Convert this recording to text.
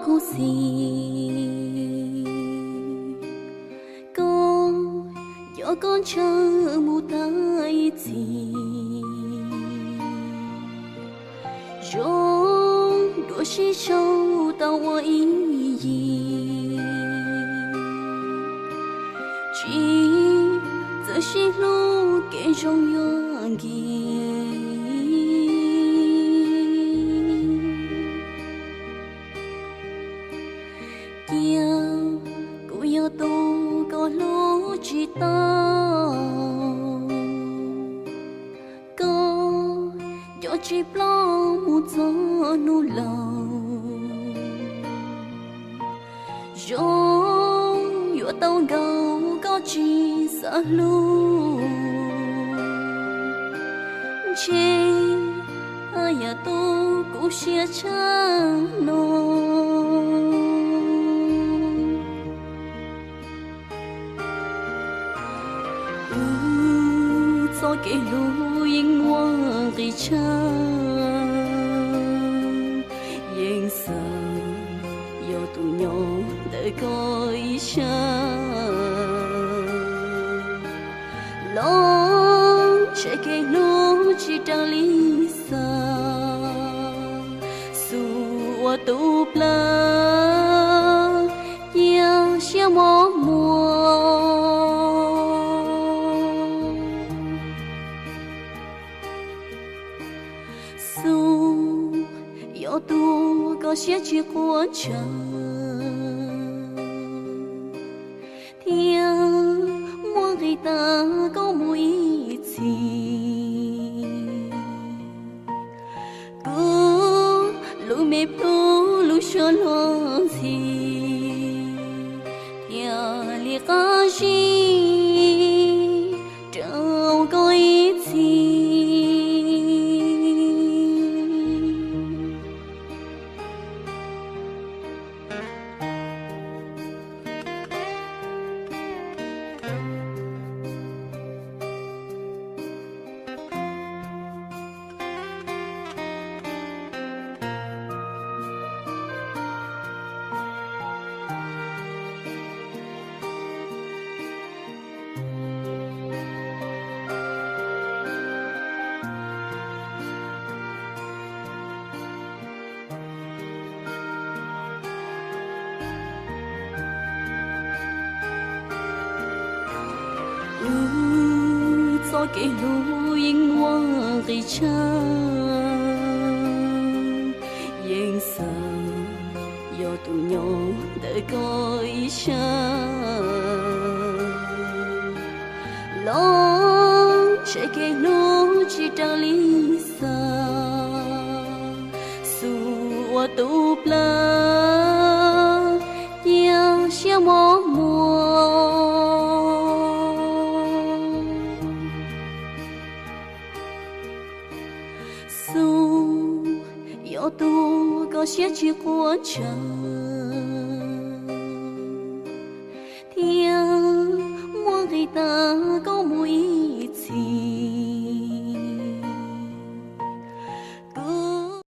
故事，讲有讲成无代志，用多细手到我意义，今则是路给中原意。古有多个路知道，个有只不木做努老，用有到高高只杀路，切阿呀都古些承诺。做给路因我的车，颜色有度牛的改善，龙却给路去找理想，诉我都不了，要些默默。有多个些去过程，天莫给大高木一起，古路没铺路说乱起，天里高西找个一起。做给路因我的车，颜色有度牛的改善，龙却给路去找理想，诉我都不了，要些默默。有多个些去过程，天莫给大高木一起。